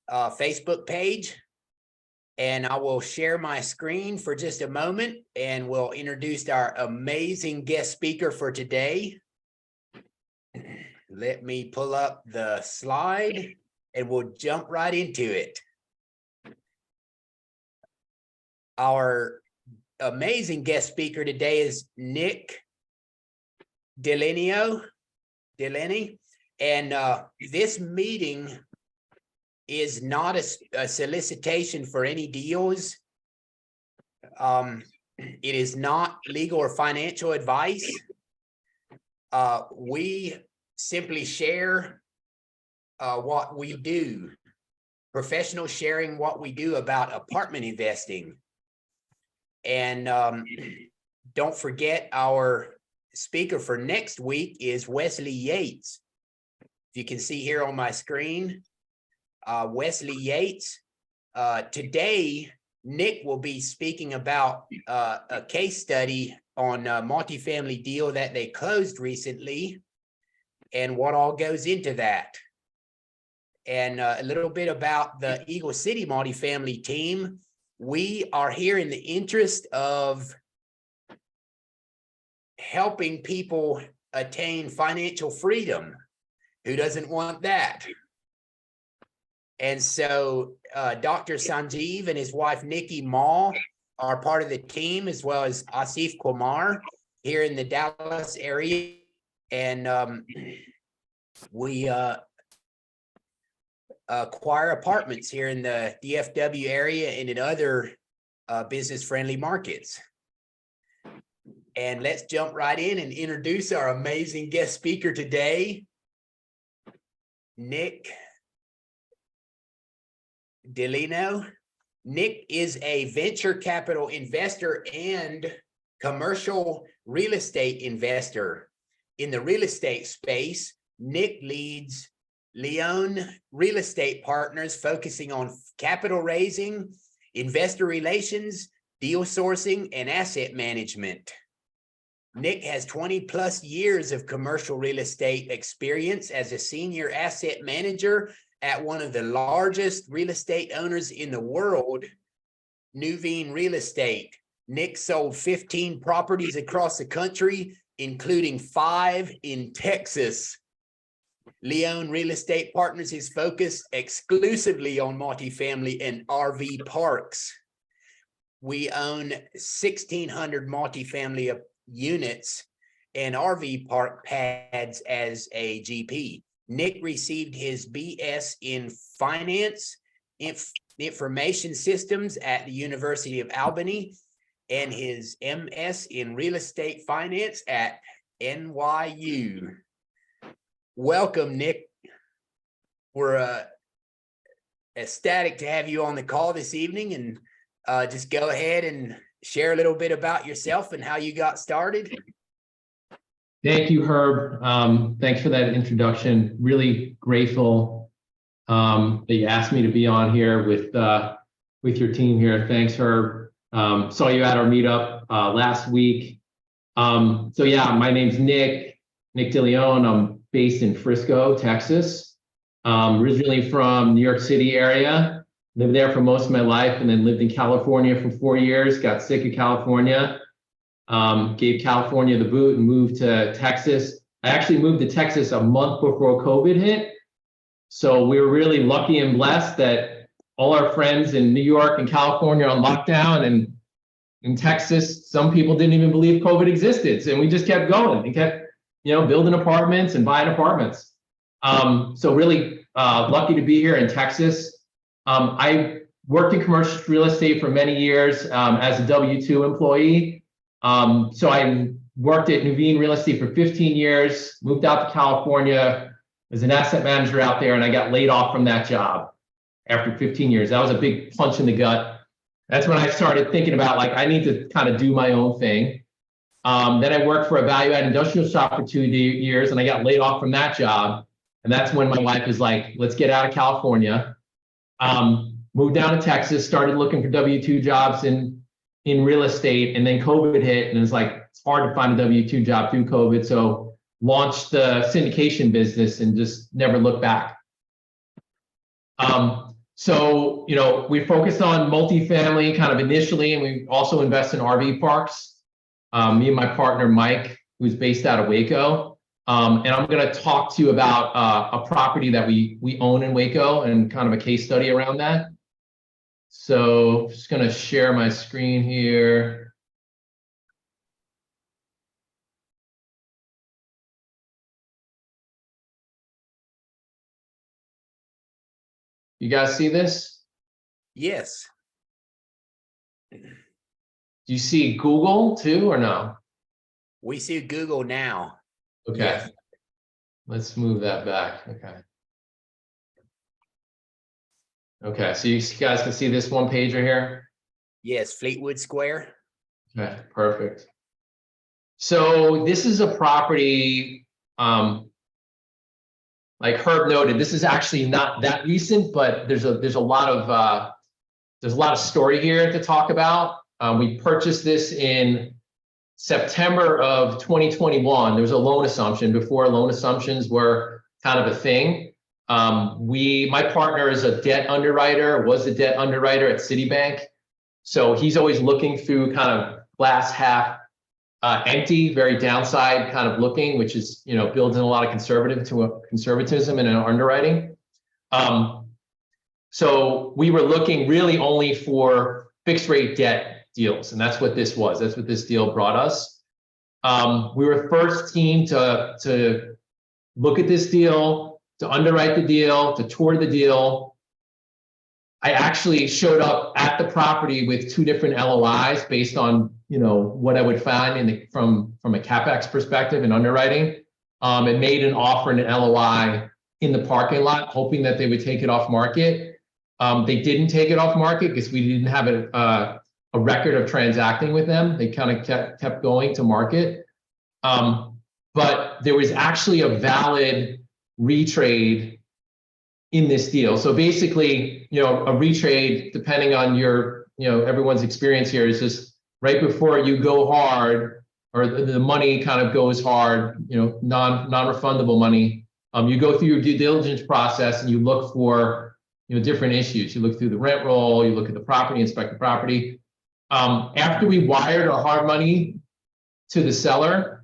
Facebook page, and I will share my screen for just a moment, and we'll introduce our amazing guest speaker for today. Let me pull up the slide and we'll jump right into it. Our amazing guest speaker today is Nick DiLeone, and this meeting is not a solicitation for any deals. It is not legal or financial advice. We simply share what we do, professional sharing what we do about apartment investing. And don't forget, our speaker for next week is Wesley Yates. If you can see here on my screen, Wesley Yates. Today, Nick will be speaking about a case study on a multifamily deal that they closed recently and what all goes into that. And a little bit about the Eagle City multifamily team. We are here in the interest of helping people attain financial freedom. Who doesn't want that? And so Dr. Sanjeev and his wife, Nikki Mall, are part of the team, as well as Asif Kumar here in the Dallas area. And we acquire apartments here in the DFW area and in other business-friendly markets. And let's jump right in and introduce our amazing guest speaker today, Nick DiLeone. Nick is a venture capital investor and commercial real estate investor. In the real estate space, Nick leads DiLeone Real Estate Partners, focusing on capital raising, investor relations, deal sourcing, and asset management. Nick has 20 plus years of commercial real estate experience as a senior asset manager at one of the largest real estate owners in the world, Nuveen Real Estate. Nick sold 15 properties across the country, including 5 in Texas. DiLeone Real Estate Partners is focused exclusively on multifamily and RV parks. We own 1,600 multifamily units and RV park pads as a GP. Nick received his BS in Finance, Information Systems at the University of Albany, and his MS in Real Estate Finance at NYU. Welcome, Nick. We're ecstatic to have you on the call this evening, and just go ahead and share a little bit about yourself and how you got started. Thank you, Herb. Thanks for that introduction. Really grateful that you asked me to be on here with your team here. Thanks, Herb. Saw you at our meetup last week. So yeah, my name's Nick DiLeone. I'm based in Frisco, Texas. Originally from New York City area. Lived there for most of my life, and then lived in California for 4 years. Got sick of California. Gave California the boot and moved to Texas. I actually moved to Texas a month before COVID hit. So we were really lucky and blessed that all our friends in New York and California are on lockdown, and in Texas, some people didn't even believe COVID existed. And we just kept going and kept, building apartments and buying apartments. So really lucky to be here in Texas. I worked in commercial real estate for many years as a W-2 employee. So I worked at Nuveen Real Estate for 15 years, moved out to California as an asset manager out there, and I got laid off from that job after 15 years. That was a big punch in the gut. That's when I started thinking about, I need to kind of do my own thing. Then I worked for a value-add industrial shop for 2 years, and I got laid off from that job. And that's when my wife was like, let's get out of California. Moved down to Texas, started looking for W-2 jobs in real estate, and then COVID hit, and it's hard to find a W-2 job through COVID. So launched the syndication business and just never looked back. So, you know, we focused on multifamily kind of initially, and we also invest in RV parks. Me and my partner, Mike, who's based out of Waco. And I'm going to talk to you about a property that we own in Waco and kind of a case study around that. So just going to share my screen here. You guys see this? Yes. Do you see Google too or no? We see Google now. Okay. Yes. Let's move that back. Okay. Okay, so you guys can see this one pager here? Yes, Fleetwood Square. Okay, perfect. So this is a property, like Herb noted, this is actually not that recent, but there's a lot of story here to talk about. We purchased this in September of 2021. There was a loan assumption before loan assumptions were kind of a thing. My partner is a debt underwriter, was a debt underwriter at Citibank. So he's always looking through kind of glass half empty, very downside kind of looking, which is, you know, builds in a lot of conservatism in an underwriting. So we were looking really only for fixed rate debt deals, and that's what this was. That's what this deal brought us. We were first team to look at this deal, to underwrite the deal, to tour the deal. I actually showed up at the property with 2 different LOIs based on, you know, what I would find from a CapEx perspective and underwriting, and made an offer and an LOI in the parking lot, hoping that they would take it off market. They didn't take it off market because we didn't have a record of transacting with them. They kind of kept going to market. But there was actually a valid retrade in this deal. So basically, you know, a retrade, depending on your, you know, everyone's experience here, is just right before you go hard, or the money kind of goes hard, you know, non-refundable money. You go through your due diligence process and you look for, you know, different issues. You look through the rent roll, you look at the property, inspect the property. After we wired our hard money to the seller,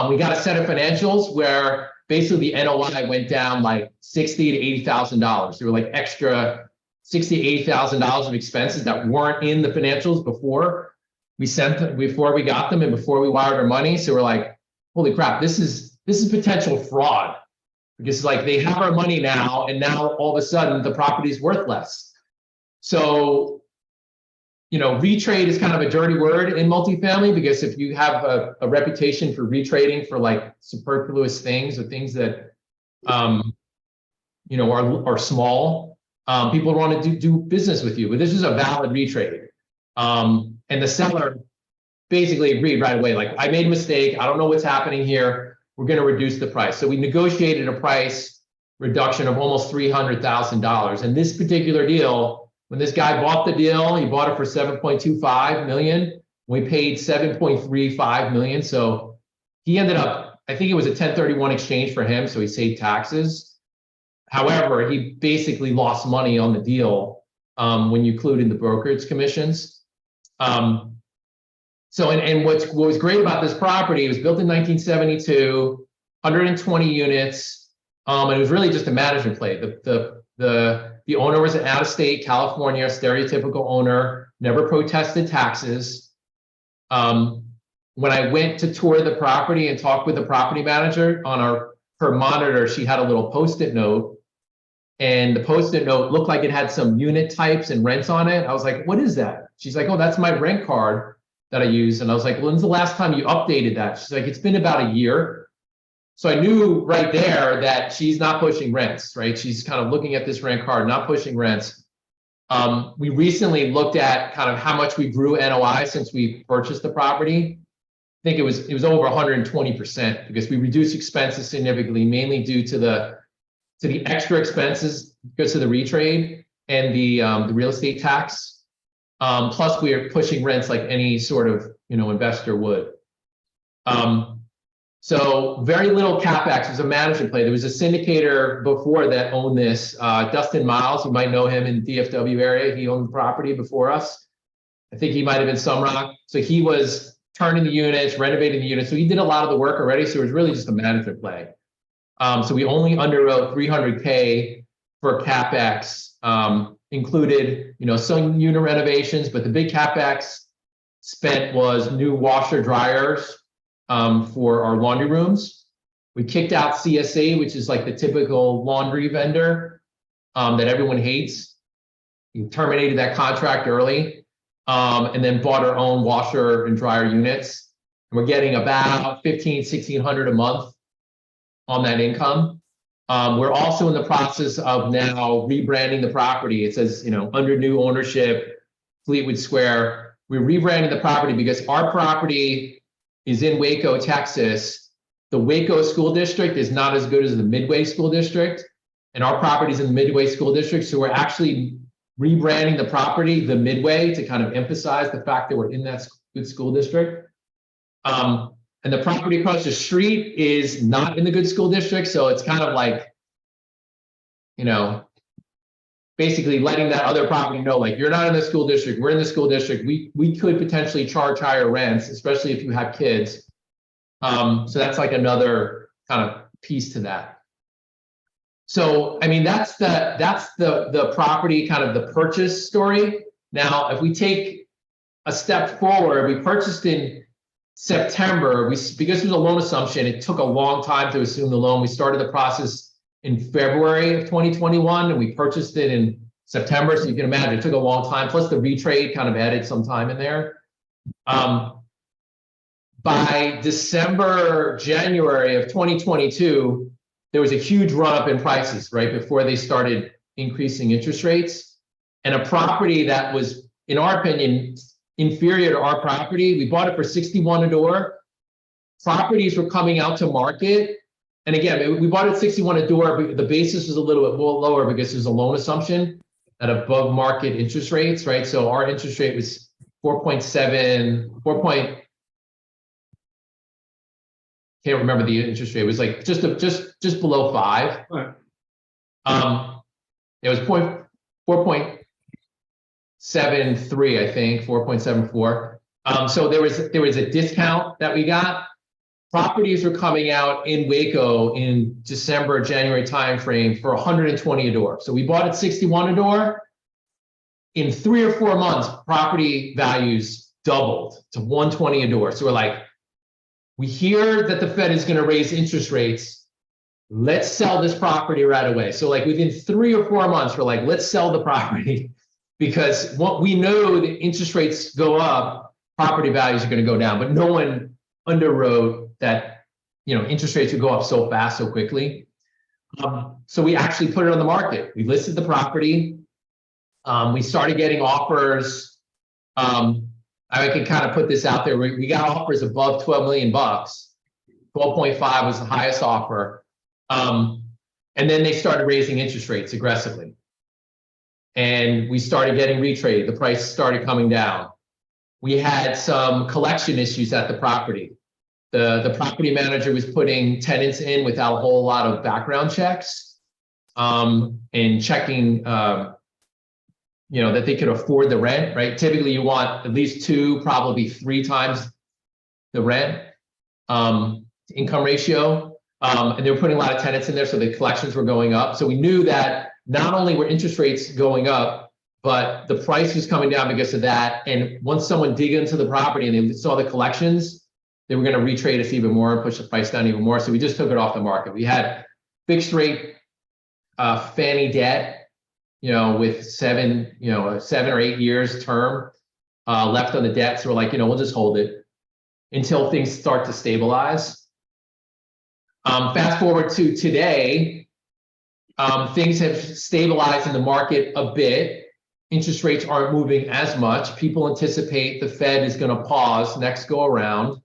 we got a set of financials where basically the NOI went down like $60,000 to $80,000. There were like extra $60,000 to $80,000 of expenses that weren't in the financials before we got them and before we wired our money. So we're like, holy crap, this is potential fraud, because like they have our money now, and now all of a sudden the property's worth less. So, you know, retrade is kind of a dirty word in multifamily, because if you have a reputation for retrading for like superfluous things or things that, you know, are small, people want to do business with you. But this is a valid retrade. And the seller basically agreed right away, like, I made a mistake. I don't know what's happening here. We're going to reduce the price. So we negotiated a price reduction of almost $300,000. And this particular deal, when this guy bought the deal, he bought it for $7.25 million. We paid $7.35 million. So he ended up, I think it was a 1031 exchange for him, so he saved taxes. However, he basically lost money on the deal when you include in the brokerage commissions. So what was great about this property, it was built in 1972, 120 units, and it was really just a management play. The owner was an out-of-state California stereotypical owner, never protested taxes. When I went to tour the property and talk with the property manager, on her monitor, she had a little Post-it note, and the Post-it note looked like it had some unit types and rents on it. I was like, what is that? She's like, oh, that's my rent card that I use. And I was like, when's the last time you updated that? She's like, it's been about a year. So I knew right there that she's not pushing rents, right? She's kind of looking at this rent card, not pushing rents. We recently looked at kind of how much we grew NOI since we purchased the property. I think it was over 120%, because we reduced expenses significantly, mainly due to the extra expenses because of the retrade and the real estate tax. Plus, we are pushing rents like any sort of, you know, investor would. So very little CapEx. It was a management play. There was a syndicator before that owned this, Dustin Miles. You might know him in the DFW area. He owned the property before us. I think he might have been Sumrock. So he was turning the units, renovating the units. So he did a lot of the work already. So it was really just a management play. So we only underwrote 300K for CapEx, included, some unit renovations, but the big CapEx spent was new washer dryers for our laundry rooms. We kicked out CSA, which is like the typical laundry vendor that everyone hates. We terminated that contract early, and then bought our own washer and dryer units. And we're getting about $1,500-1,600 a month on that income. We're also in the process of now rebranding the property. It says, under new ownership, Fleetwood Square. We're rebranding the property because our property is in Waco, Texas. The Waco school district is not as good as the Midway school district, and our property is in the Midway school district. So we're actually rebranding the property, the Midway, to kind of emphasize the fact that we're in that good school district. And the property across the street is not in the good school district. So it's kind of like, basically letting that other property know, like, you're not in the school district, we're in the school district. We could potentially charge higher rents, especially if you have kids. So that's like another kind of piece to that. So, I mean, that's the property, kind of the purchase story. Now, if we take a step forward, we purchased in September. Because it was a loan assumption, it took a long time to assume the loan. We started the process in February of 2021, and we purchased it in September. So you can imagine it took a long time. Plus the retrade kind of added some time in there. By December, January of 2022, there was a huge run up in prices right before they started increasing interest rates. And a property that was, in our opinion, inferior to our property, we bought it for $61 a door. Properties were coming out to market. And again, we bought it $61 a door, but the basis was a little bit lower because there's a loan assumption at above market interest rates, right? So our interest rate was 4.7, can't remember the interest rate. It was like just below 5. Right. It was 4.73, I think, 4.74. So there was a discount that we got. Properties were coming out in Waco in December, January timeframe for $120 a door. So we bought it $61 a door. In 3 or 4 months, property values doubled to $120 a door. So we're like, we hear that the Fed is going to raise interest rates. Let's sell this property right away. So like within 3 or 4 months, we're like, let's sell the property, because what we know, the interest rates go up, property values are going to go down, but no one underwrote that, interest rates would go up so fast, so quickly. So we actually put it on the market. We listed the property. We started getting offers. I can kind of put this out there. We got offers above $12 million. 12.5 was the highest offer. And then they started raising interest rates aggressively. And we started getting retraded. The price started coming down. We had some collection issues at the property. The property manager was putting tenants in without a whole lot of background checks, and checking, that they could afford the rent, right? Typically you want at least 2, probably 3 times the rent income ratio. And they were putting a lot of tenants in there, so the collections were going up. So we knew that not only were interest rates going up, but the price was coming down because of that. And once someone dig into the property and they saw the collections, they were going to retrade us even more and push the price down even more. So we just took it off the market. We had fixed rate Fannie debt, with 7 or 8 years term left on the debt. So we're like, we'll just hold it until things start to stabilize. Fast forward to today, things have stabilized in the market a bit. Interest rates aren't moving as much. People anticipate the Fed is going to pause next go around.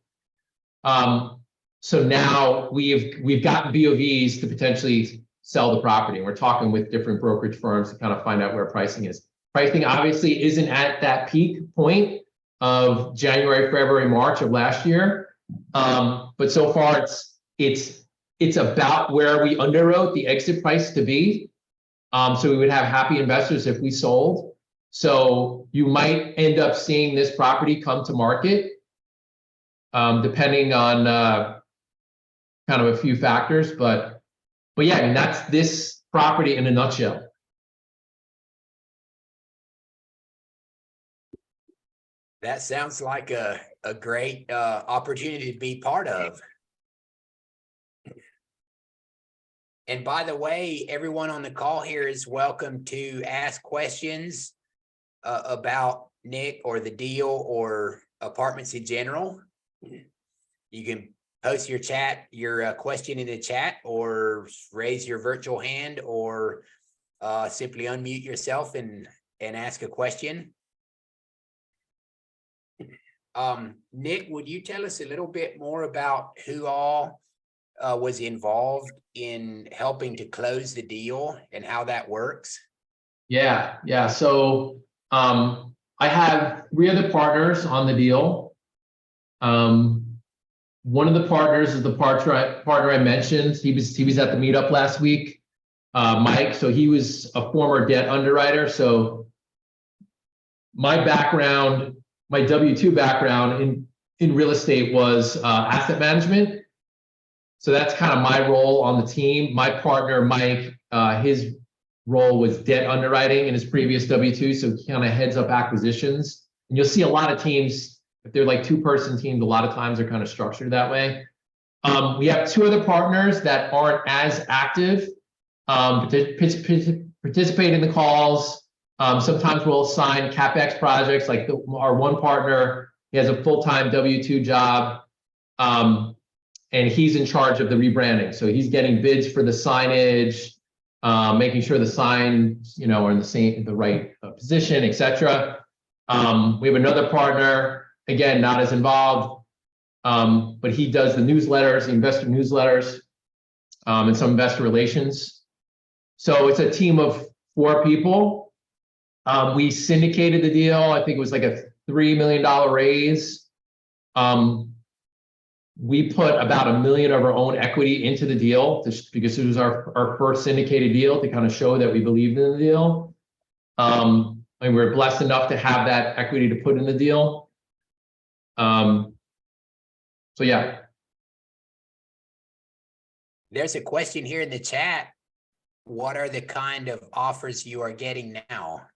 So now we've gotten BOVs to potentially sell the property. We're talking with different brokerage firms to kind of find out where pricing is. Pricing obviously isn't at that peak point of January, February, March of last year. But so far it's about where we underwrote the exit price to be. So we would have happy investors if we sold. So you might end up seeing this property come to market, depending on kind of a few factors, but yeah, I mean, that's this property in a nutshell. That sounds like a great opportunity to be part of. And by the way, everyone on the call here is welcome to ask questions about Nick or the deal or apartments in general. You can post your question in the chat, or raise your virtual hand, or simply unmute yourself and ask a question. Nick, would you tell us a little bit more about who all was involved in helping to close the deal and how that works? Yeah. So I have 3 other partners on the deal. One of the partners is the partner I mentioned. He was at the meetup last week, Mike. So he was a former debt underwriter. So my background, my W-2 background in real estate was asset management. So that's kind of my role on the team. My partner, Mike, his role was debt underwriting in his previous W-2. So he kind of heads up acquisitions. And you'll see a lot of teams, if they're like 2-person teams, a lot of times they're kind of structured that way. We have 2 other partners that aren't as active, participate in the calls. Sometimes we'll assign CapEx projects, like our one partner, he has a full-time W-2 job, and he's in charge of the rebranding. So he's getting bids for the signage, making sure the signs, are in the right position, etc. We have another partner, again, not as involved, but he does the newsletters, the investor newsletters, and some investor relations. So it's a team of 4 people. We syndicated the deal. I think it was like a $3 million raise. We put about $1 million of our own equity into the deal because it was our first syndicated deal, to kind of show that we believed in the deal. And we're blessed enough to have that equity to put in the deal. So yeah. There's a question here in the chat. What are the kind of offers you are getting now?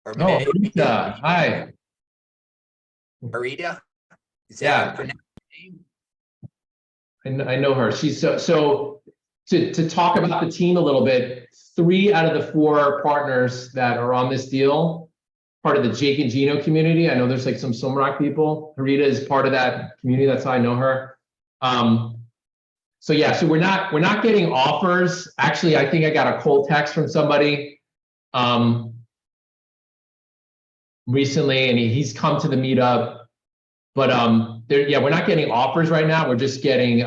Or maybe, Rita, hi. Rita? Is that Yeah. pronounced name? I know her. She's so to talk about the team a little bit. 3 out of the 4 partners that are on this deal, part of the Jake and Gino community. I know there's like some Rock people. Rita is part of that community. That's how I know her. So yeah, so we're not getting offers. Actually, I think I got a cold text from somebody recently, and he's come to the meetup. But we're not getting offers right now. We're just getting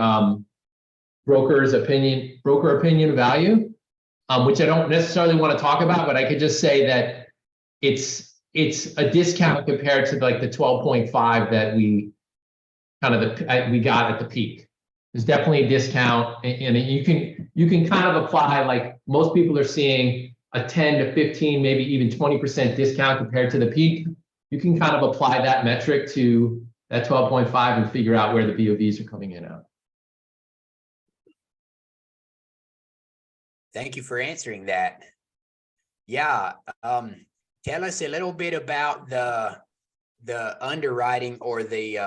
broker opinion value, which I don't necessarily want to talk about, but I could just say that it's a discount compared to like the 12.5 that we got at the peak. There's definitely a discount, and you can kind of apply, like most people are seeing a 10 to 15, maybe even 20% discount compared to the peak. You can kind of apply that metric to that 12.5 and figure out where the BOVs are coming in at. Thank you for answering that. Yeah, tell us a little bit about the underwriting or the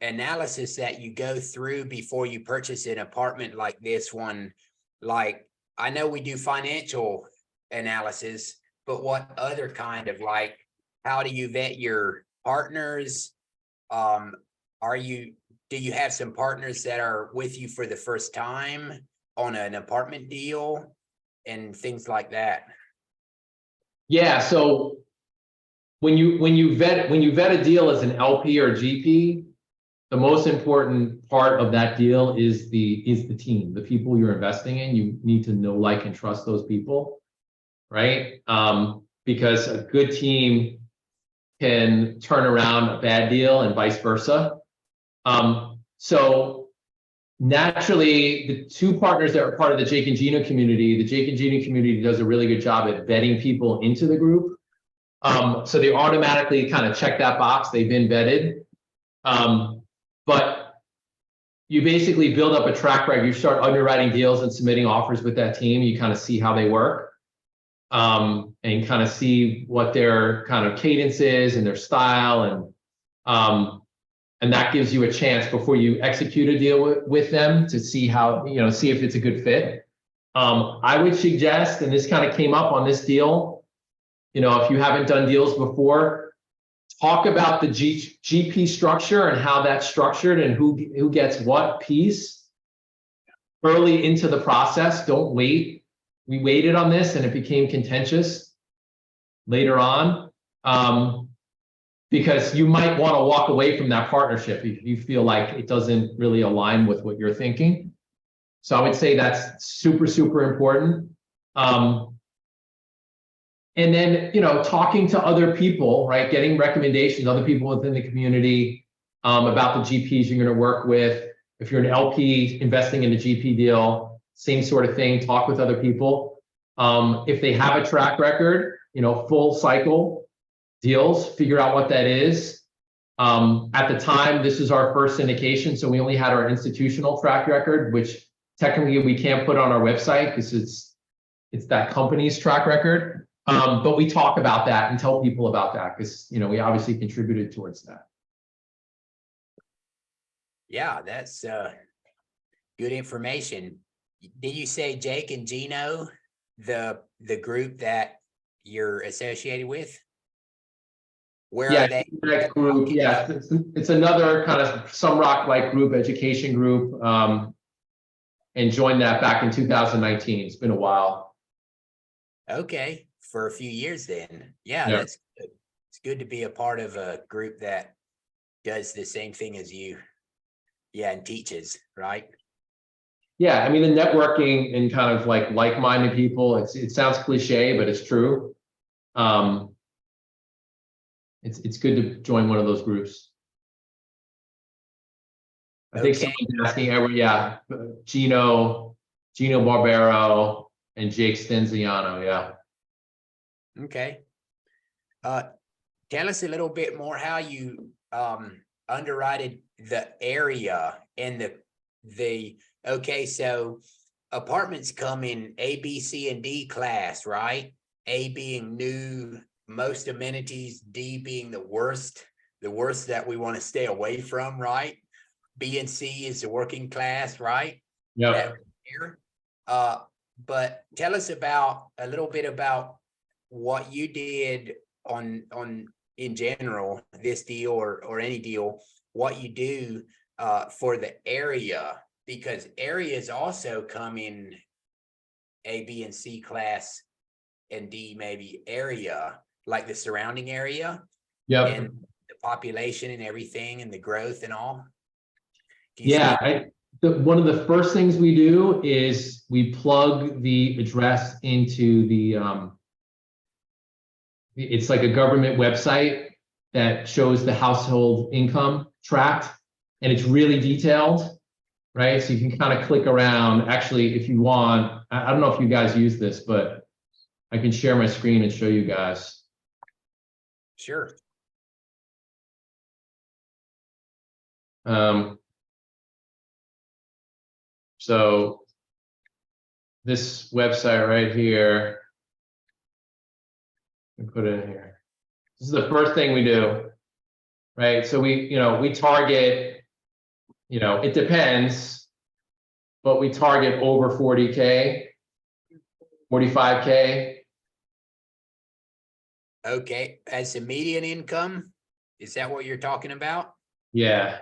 analysis that you go through before you purchase an apartment like this one. Like, I know we do financial analysis, but what other kind of, like, how do you vet your partners? Do you have some partners that are with you for the first time on an apartment deal and things like that? Yeah, so when you vet a deal as an LP or GP, the most important part of that deal is the team, the people you're investing in. You need to know, like, and trust those people, right? Because a good team can turn around a bad deal and vice versa. So naturally, the two partners that are part of the Jake and Gino community, the Jake and Gino community does a really good job at vetting people into the group. So they automatically kind of check that box. They've been vetted. But you basically build up a track record. You start underwriting deals and submitting offers with that team. You kind of see how they work, and kind of see what their kind of cadence is and their style, and that gives you a chance before you execute a deal with them to see how, see if it's a good fit. I would suggest, and this kind of came up on this deal, if you haven't done deals before, talk about the GP structure and how that's structured and who gets what piece early into the process. Don't wait. We waited on this and it became contentious later on, because you might want to walk away from that partnership if you feel like it doesn't really align with what you're thinking. So I would say that's super, super important. And then, talking to other people, right? Getting recommendations, other people within the community, about the GPs you're going to work with. If you're an LP investing in a GP deal, same sort of thing, talk with other people. If they have a track record, full cycle deals, figure out what that is. At the time, this is our first syndication, so we only had our institutional track record, which technically we can't put on our website because it's that company's track record. But we talk about that and tell people about that because, we obviously contributed towards that. Yeah, that's good information. Did you say Jake and Gino, the group that you're associated with? Where are they? That group, yeah, it's another kind of Some Rock-like group, education group, and joined that back in 2019. It's been a while. Okay. For a few years then. Yeah, that's good. It's good to be a part of a group that does the same thing as you. Yeah, and teaches, right? Yeah, I mean, the networking and kind of like-minded people, it sounds cliche, but it's true. It's good to join one of those groups. I think someone's asking, Gino Barbero and Jake Stenziano, yeah. Okay. Tell us a little bit more how you underwrited the area and okay, so apartments come in A, B, C, and D class, right? A being new, most amenities, D being the worst that we want to stay away from, right? B and C is the working class, right? Yeah. But tell us a little bit about what you did on in general, this deal or any deal, what you do for the area, because areas also come in A, B, and C class, and D maybe area, like the surrounding area, and the population and everything and the growth and all. One of the first things we do is we plug the address into the it's like a government website that shows the household income tract, and it's really detailed, right? So you can kind of click around. Actually, if you want, I don't know if you guys use this, but I can share my screen and show you guys. Sure. So this website right here, and put it in here. This is the first thing we do, right? So we target, it depends, but we target over 40K, 45K. Okay, as a median income, is that what you're talking about? Yeah.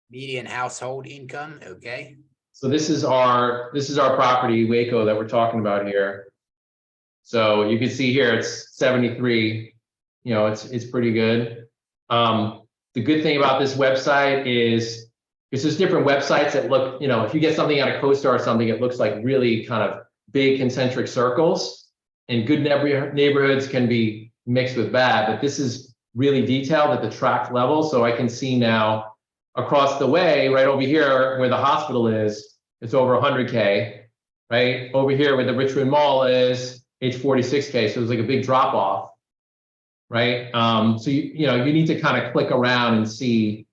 Median household income, okay. So this is our property, Waco, that we're talking about here. So you can see here it's 73. It's pretty good. The good thing about this website is because there's different websites that look, if you get something out of CoStar or something, it looks like really kind of big concentric circles, and good neighborhoods can be mixed with bad, but this is really detailed at the tract level. So I can see now Across the way, right over here where the hospital is, it's over 100K, right? Over here where the Richmond Mall is, it's 46K. So it's like a big drop off, right? So you need to kind of click around and see,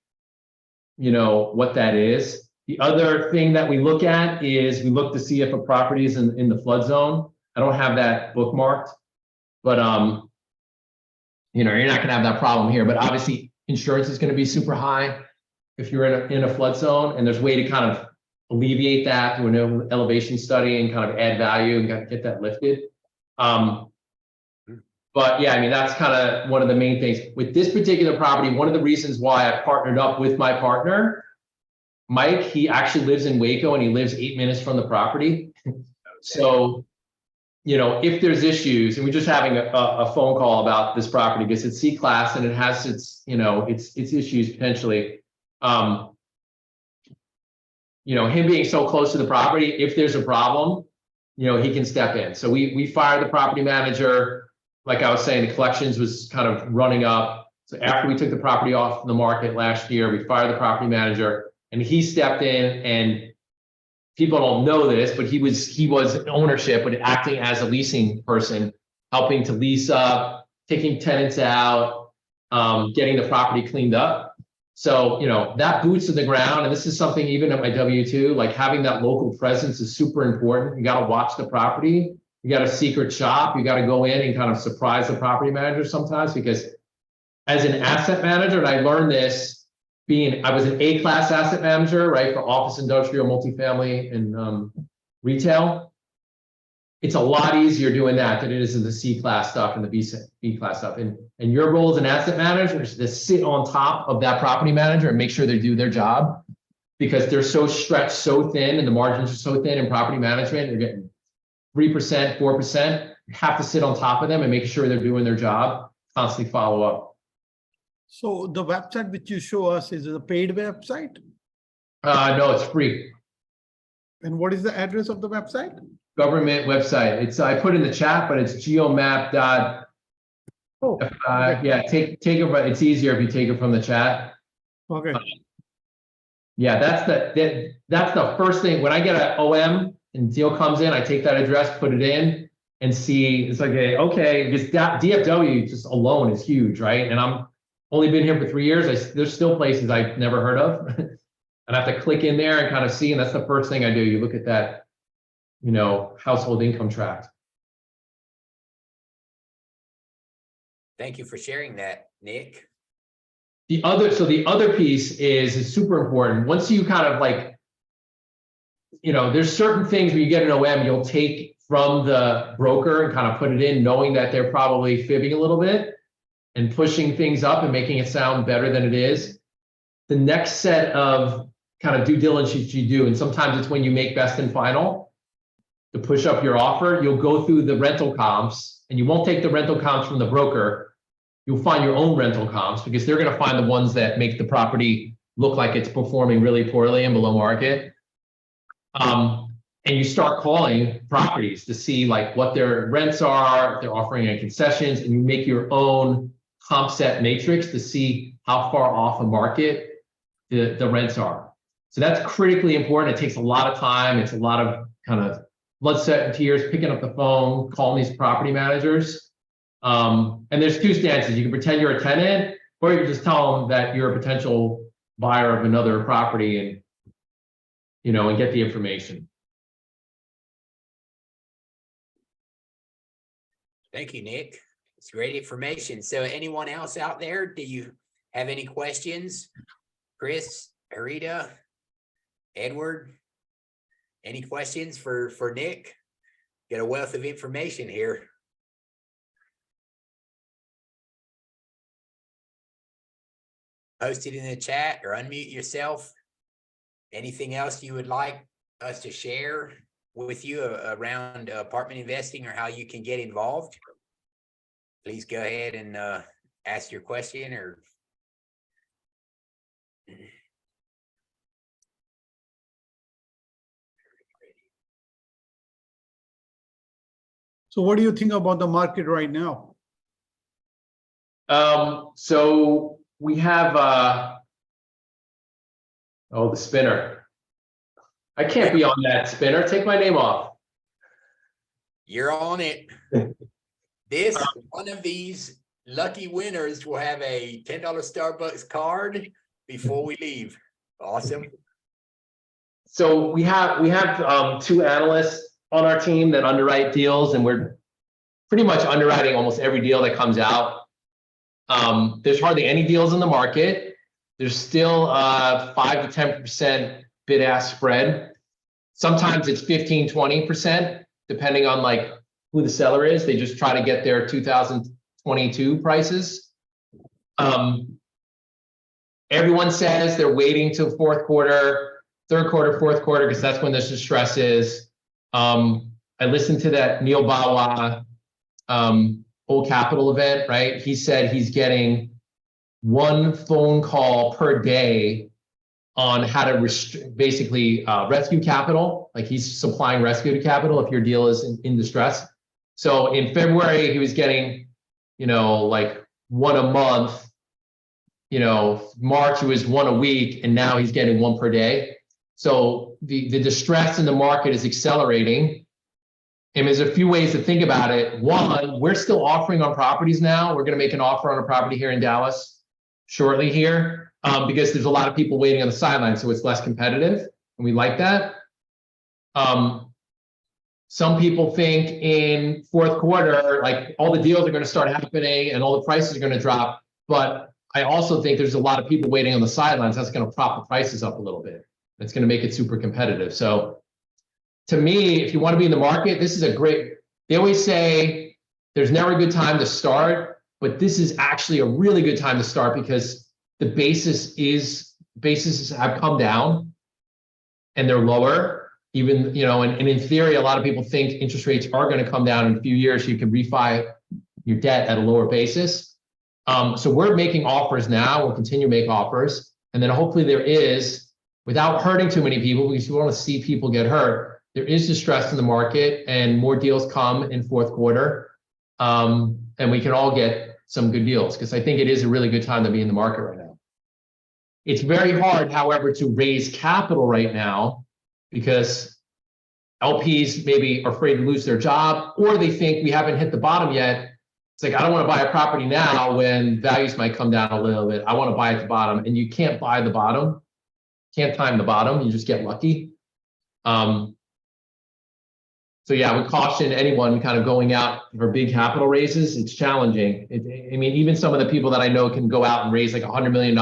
what that is. The other thing that we look at is we look to see if a property is in the flood zone. I don't have that bookmarked, but you're not going to have that problem here. But obviously, insurance is going to be super high if you're in a flood zone, and there's a way to kind of alleviate that through an elevation study and kind of add value and get that lifted. But yeah, I mean, that's kind of one of the main things. With this particular property, one of the reasons why I partnered up with my partner, Mike, he actually lives in Waco and he lives 8 minutes from the property. So, if there's issues, and we're just having a phone call about this property because it's C-class and it has its issues potentially. Him being so close to the property, if there's a problem, he can step in. So we fired the property manager. Like I was saying, the collections was kind of running up. So after we took the property off the market last year, we fired the property manager and he stepped in, and people don't know this, but he was in ownership, but acting as a leasing person, helping to lease up, taking tenants out, getting the property cleaned up. So, that boots to the ground. And this is something even at my W-2, like having that local presence is super important. You got to watch the property. You got a secret shop. You got to go in and kind of surprise the property manager sometimes, because as an asset manager, and I learned this I was an A-class asset manager, right, for office, industrial, multifamily, and retail. It's a lot easier doing that than it is in the C-class stuff and the B-class stuff. And your role as an asset manager is to sit on top of that property manager and make sure they do their job, because they're so stretched so thin and the margins are so thin in property management. They're getting 3%, 4%. You have to sit on top of them and make sure they're doing their job, constantly follow up. So the website which you show us, is it a paid website? No, it's free. And what is the address of the website? Government website. I put in the chat, but it's geomap. Oh, okay. Yeah, take it, but it's easier if you take it from the chat. Okay. Yeah, that's the first thing. When I get an OM and deal comes in, I take that address, put it in, and see. It's like, okay, because DFW just alone is huge, right? And I'm only been here for 3 years. There's still places I've never heard of. And I have to click in there and kind of see, and that's the first thing I do. You look at that, household income tract. Thank you for sharing that, Nick. The other piece is super important. Once you kind of there's certain things when you get an OM, you'll take from the broker and kind of put it in, knowing that they're probably fibbing a little bit and pushing things up and making it sound better than it is. The next set of kind of due diligence you do, and sometimes it's when you make best and final to push up your offer, you'll go through the rental comps, and you won't take the rental comps from the broker. You'll find your own rental comps, because they're going to find the ones that make the property look like it's performing really poorly and below market. And you start calling properties to see what their rents are, if they're offering any concessions, and you make your own comp set matrix to see how far off the market the rents are. So that's critically important. It takes a lot of time. It's a lot of kind of blood, sweat, and tears, picking up the phone, calling these property managers. And there's two stances. You can pretend you're a tenant, or you can just tell them that you're a potential buyer of another property and get the information. Thank you, Nick. It's great information. So anyone else out there, do you have any questions? Chris, Arita, Edward, any questions for Nick? Got a wealth of information here. Post it in the chat or unmute yourself. Anything else you would like us to share with you around apartment investing or how you can get involved? Please go ahead and ask your question or. So what do you think about the market right now? So we have Oh, the spinner. I can't be on that spinner. Take my name off. You're on it. One of these lucky winners will have a $10 Starbucks card before we leave. Awesome. So we have two analysts on our team that underwrite deals, and we're pretty much underwriting almost every deal that comes out. There's hardly any deals in the market. There's still 5 to 10% bid-ask spread. Sometimes it's 15, 20%, depending on like who the seller is. They just try to get their 2022 prices. Everyone says they're waiting till fourth quarter, third quarter, fourth quarter, because that's when the stress is. I listened to that Neil Bawa Old Capital event, right? He said he's getting one phone call per day on how to basically rescue capital. Like he's supplying rescue capital if your deal is in distress. So in February, he was getting, like one a month. March it was one a week, and now he's getting one per day. So the distress in the market is accelerating. And there's a few ways to think about it. One, we're still offering on properties now. We're going to make an offer on a property here in Dallas shortly here, because there's a lot of people waiting on the sidelines, so it's less competitive, and we like that. Some people think in fourth quarter, like all the deals are going to start happening and all the prices are going to drop. But I also think there's a lot of people waiting on the sidelines. That's going to prop the prices up a little bit. It's going to make it super competitive. So to me, if you want to be in the market, this is a great, they always say there's never a good time to start, but this is actually a really good time to start because the bases have come down and they're lower. Even, and in theory, a lot of people think interest rates are going to come down in a few years. So you can refi your debt at a lower basis. So we're making offers now. We'll continue to make offers. And then hopefully there is, without hurting too many people, because you want to see people get hurt, there is distress in the market and more deals come in fourth quarter. And we can all get some good deals because I think it is a really good time to be in the market right now. It's very hard, however, to raise capital right now because LPs maybe are afraid to lose their job, or they think we haven't hit the bottom yet. It's like, I don't want to buy a property now when values might come down a little bit. I want to buy at the bottom, and you can't buy the bottom, can't time the bottom. You just get lucky. So yeah, I would caution anyone kind of going out for big capital raises. It's challenging. I mean, even some of the people that I know can go out and raise like $100 million.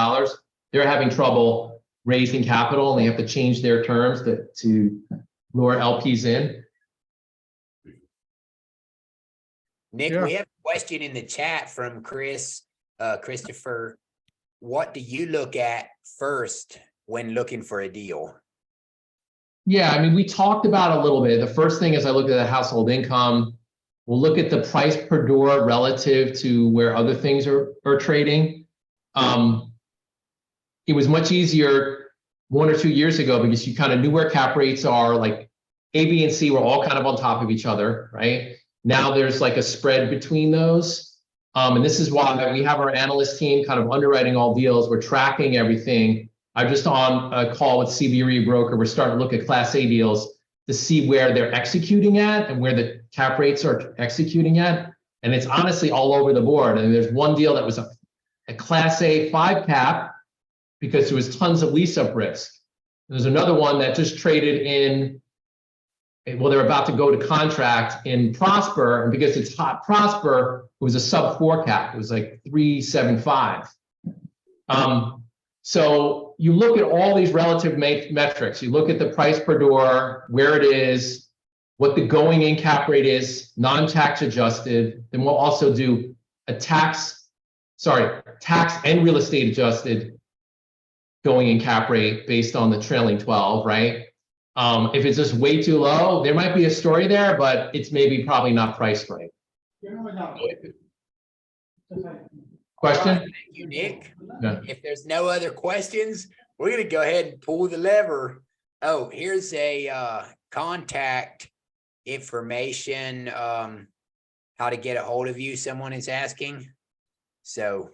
They're having trouble raising capital, and they have to change their terms to lure LPs in. Nick, we have a question in the chat from Christopher. What do you look at first when looking for a deal? Yeah, I mean, we talked about it a little bit. The first thing is I look at the household income. We'll look at the price per door relative to where other things are trading. It was much easier 1 or 2 years ago because you kind of knew where cap rates are, like A, B, and C were all kind of on top of each other, right? Now there's like a spread between those. And this is why we have our analyst team kind of underwriting all deals. We're tracking everything. I'm just on a call with CBRE broker. We're starting to look at Class A deals to see where they're executing at and where the cap rates are executing at. And it's honestly all over the board. And there's one deal that was a Class A 5 cap because there was tons of lease up risk. There's another one that just traded in, well, they're about to go to contract in Prosper. And because it's hot Prosper, it was a sub 4 cap. It was like 375. So you look at all these relative metrics. You look at the price per door, where it is, what the going in cap rate is, non-tax adjusted. Then we'll also do a tax and real estate adjusted going in cap rate based on the trailing 12, right? If it's just way too low, there might be a story there, but it's maybe probably not priced right. Question? Thank you, Nick. Yeah. If there's no other questions, we're going to go ahead and pull the lever. Oh, here's a contact information, how to get a hold of you, someone is asking. So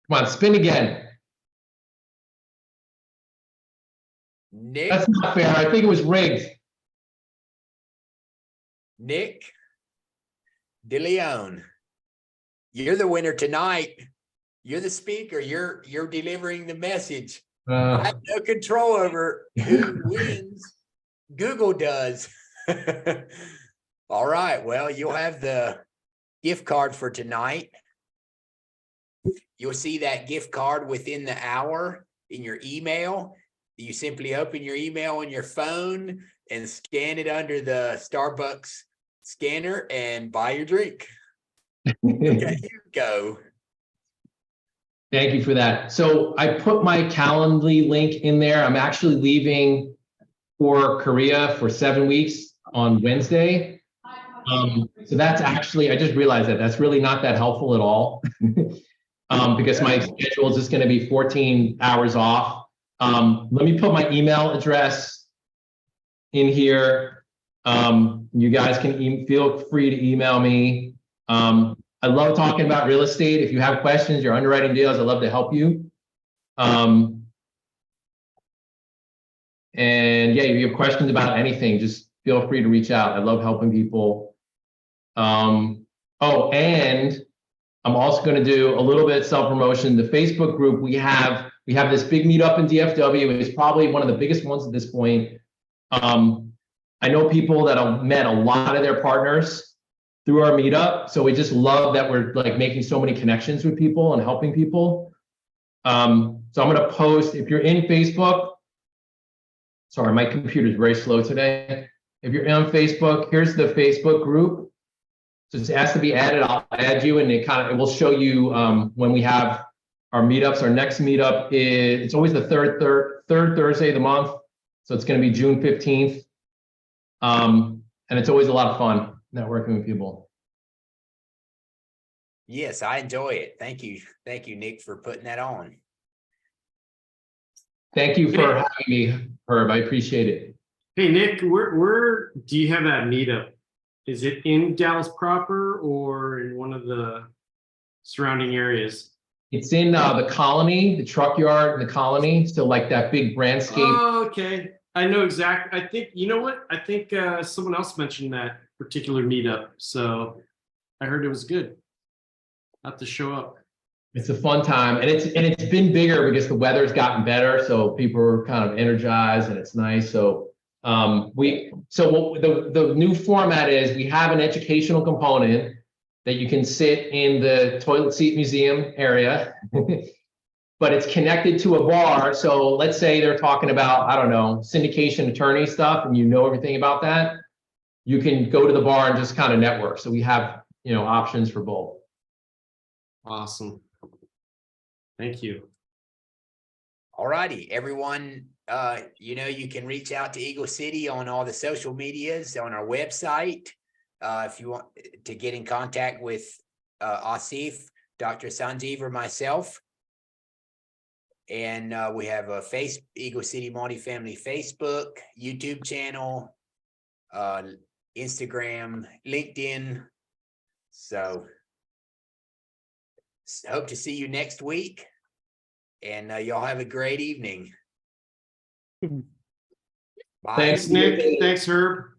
come on, spin again. Nick, That's not fair. I think it was rigged. Nick DiLeone, you're the winner tonight. You're the speaker. You're delivering the message. I have no control over who wins. Google does. All right. Well, you'll have the gift card for tonight. You'll see that gift card within the hour in your email. You simply open your email on your phone and scan it under the Starbucks scanner and buy your drink. Okay, you go. Thank you for that. So I put my Calendly link in there. I'm actually leaving for Korea for 7 weeks on Wednesday. So that's actually, I just realized that that's really not that helpful at all. Because my schedule is just going to be 14 hours off. Let me put my email address in here. You guys can feel free to email me. I love talking about real estate. If you have questions, you're underwriting deals, I'd love to help you. And yeah, if you have questions about anything, just feel free to reach out. I love helping people. Oh, and I'm also going to do a little bit of self-promotion. The Facebook group, we have this big meetup in DFW. It's probably one of the biggest ones at this point. I know people that have met a lot of their partners through our meetup. So we just love that we're like making so many connections with people and helping people. So I'm going to post, if you're in Facebook, sorry, my computer is very slow today. If you're on Facebook, here's the Facebook group. Just ask to be added. I'll add you, and it will show you when we have our meetups. Our next meetup it's always the third Thursday of the month, so it's going to be June 15th, and it's always a lot of fun networking with people. Yes, I enjoy it. Thank you, Nick, for putting that on. Thank you for having me, Herb. I appreciate it. Hey Nick, where do you have that meetup? Is it in Dallas proper or in one of the surrounding areas? It's in the Colony, the truck yard in the Colony. So like that big brandscape. Oh, okay. I know exactly. I think, you know what? I think someone else mentioned that particular meetup. So I heard it was good. I'll have to show up. It's a fun time, and it's been bigger because the weather's gotten better, so people are kind of energized and it's nice. So the new format is we have an educational component that you can sit in the toilet seat museum area, but it's connected to a bar. So let's say they're talking about, I don't know, syndication attorney stuff, and you know everything about that. You can go to the bar and just kind of network. So we have, options for both. Awesome. Thank you. All righty, everyone. You can reach out to Eagle City on all the social medias, on our website. If you want to get in contact with Asif, Dr. Sanjeev, or myself. And we have a Eagle City Multifamily Facebook, YouTube channel, Instagram, LinkedIn. So hope to see you next week, and y'all have a great evening. Bye. Thanks, Nick. Thanks, Herb.